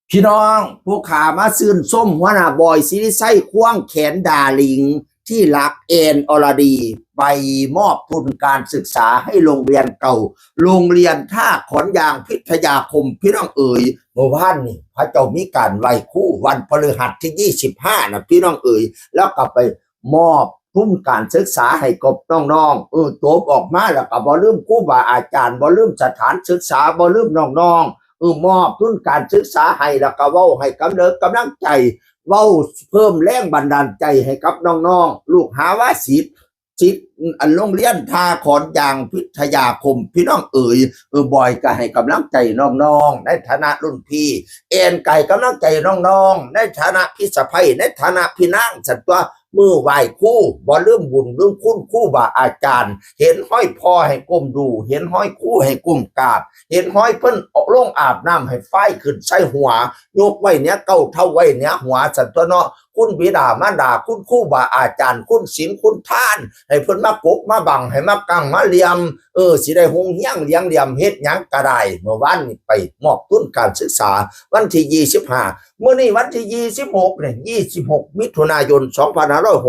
พี่น้องผู้ขามาซื่นส้มหัวหน้าบอยซิริไส้ควงแขนดาลิงที่รักเอ็นอรดีไปมอบทุนการศึกษาให้โรงเรียนเก่าโรงเรียนท่าขอนยางพิทยาคมพี่น้องเอ๋ยเมื่อวานนี่พระเจ้ามีการไหว้ครูวันพฤหัสที่25นะพี่น้องเอ๋ยแล้วก็ไปมอบทุนการศึกษาให้กับน้องๆจบออกมาแล้วก็บ่ลืมครูบาอาจารย์บ่ลืมสถานศึกษาบ่ลืมน้องๆมอบทุนการศึกษาให้แล้วก็เว้าให้กำลังใจเว้าเพิ่มแรงบันดาลใจให้กับน้องๆลูกหาว่าศิษย์อันโรงเรียนท่าขอนยางพิทยาคมพี่น้องเอ๋ยบอยก็ให้กำลังใจน้องๆในฐานะรุ่นพี่เอ็นไก่กำลังใจน้องๆในฐานะพี่สะใภ้ในฐานะพี่นางสัตว์ตัวมือไหว้ครู่บ่ลืมบุญลืมคุณครู่บาอาจารย์เห็นห้อยพ่อให้ก้มดูเห็นห้อยครู่ให้ก้มกราบเห็นห้อยเพิ่นออกลงอาบน้ำให้ไฟขึ้นใส่หัวยกไว้เนี้ยเก้าเท่าไว้เนี้ยหัวสัตว์ตัวเนาะคุณบิดามารดาคุณครู่บาอาจารย์คุณศีลคุณท่านให้เพิ่นมาปกมาบังให้มากังมาเลียมสิได้หงเฮียงเลี้ยงเหลี่ยมเฮ็ดหยังก็ได้เมื่อวานนี้ไปมอบทุนการศึกษาวันที่25มื้อนี้วันที่26เนี่ย26มิถุนายน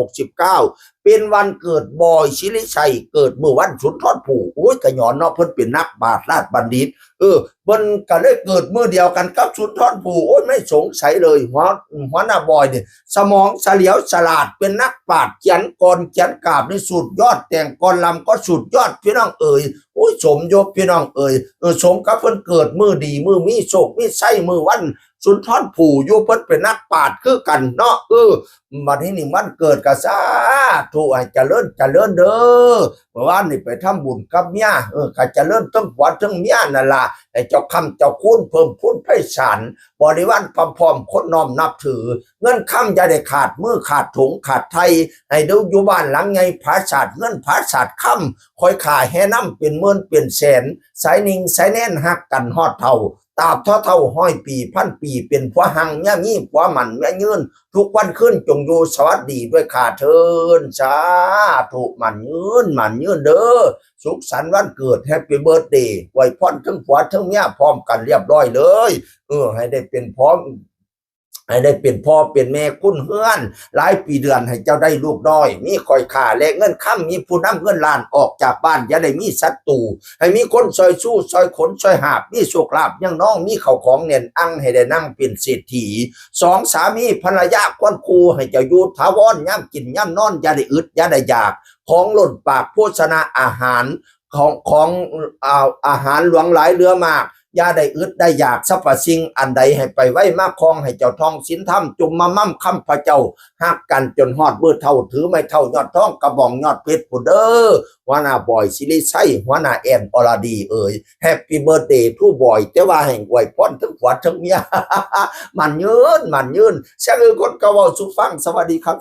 2569เป็นวันเกิดบอยศิริชัยเกิดเมื่อวันสุนทรภู่โอ้ยกะหยอนเนาะเพิ่นเป็นนักบาทราชบัณฑิตเพิ่นก็เลยเกิดมื้อเดียวกันกับสุนทรภู่โอ้ยไม่สงสัยเลยหัวหน้าบอยเนี่ยสมองเฉลียวฉลาดเป็นนักปราชญ์เขียนกรเขียนกาบในสุดยอดแต่งกรลำก็สุดยอดพี่น้องเอ๋ยโอ้ยสมยศพี่น้องเอ๋ยสมกับเพิ่นเกิดมื้อดีมื้อมีโชคมีไส้มื้อวันสุนทรภู่อยู่เพิ่นเป็นนักปราชญ์คือกันเนาะบัดนี้นี่มันเกิดกะสาธุให้เจริญเด้อเมื่อวานนี่ไปทำบุญกับเมียก็เจริญทั้งผัวทั้งเมียนั่นล่ะให้เจ้าคำเจ้าคุณเพิ่มพูนไพศาลบริวารพร้อมๆคนน้อมนับถือเงินคำอย่าได้ขาดมือขาดถุงขาดไทยให้ดูอยู่บ้านหลังไงผาศาสตร์เงินผาศาสตร์คำคอยขาแห่น้ำเป็นหมื่นเป็นแสนสายนิ่งสายแน่นหักกันฮอดเท่าตาบเท่าห้อยปีพันปีเป็นผัวหังย่ามีผัวหมันแม่ยืนทุกวันขึ้นจงอยู่สวัสดีด้วยข้าเทินสาธุมันยืนเด้อสุขสันต์วันเกิดแฮปปี้เบิร์ธเดย์ไว้พรทั้งผัวทั้งเมียพร้อมกันเรียบร้อยเลยให้ได้เป็นพร้อมให้ได้เป็นพ่อเป็นแม่คุณเฮือนหลายปีเดือนให้เจ้าได้ลูกน้อยมีคอยขาและเงินค้ำมีผู้นำเงินล้านออกจากบ้านอย่าได้มีศัตรูให้มีคนซอยสู้ซอยขนซอยหาบมีโชคลาภยังน้องมีเข้าของเน่นอังให้ได้นั่งเป็นเศรษฐีสองสามีภรรยาควนคูให้เจ้าอยู่ถาวรย่ำกินย่ำนอนอย่าได้อึดอย่าได้อยากของหล่นปากโภชนาอาหารของอาหารหลวงหลายเรือมากอย่าได้อึดได้อยากสรรพสิ่งอันใดให้ไปไว้มาคองให้เจ้าทองสินธรรมจุมมามั่มคำพระเจ้าหักกันจนฮอดเบื่อเท่าถือไม่เท่ายอดทองกระบองยอดเพชรผู้เด้อหัวหน้าบอยศิริชัยหัวหน้าแอนอรดีแฮปปี้เบิร์ธเดย์ทูบอยแต่ว่าแห่งไวยพรทั้งผัวทั้งเมียมันยืนเสียงคนกะเว้าสุฟังสวัสดีครับ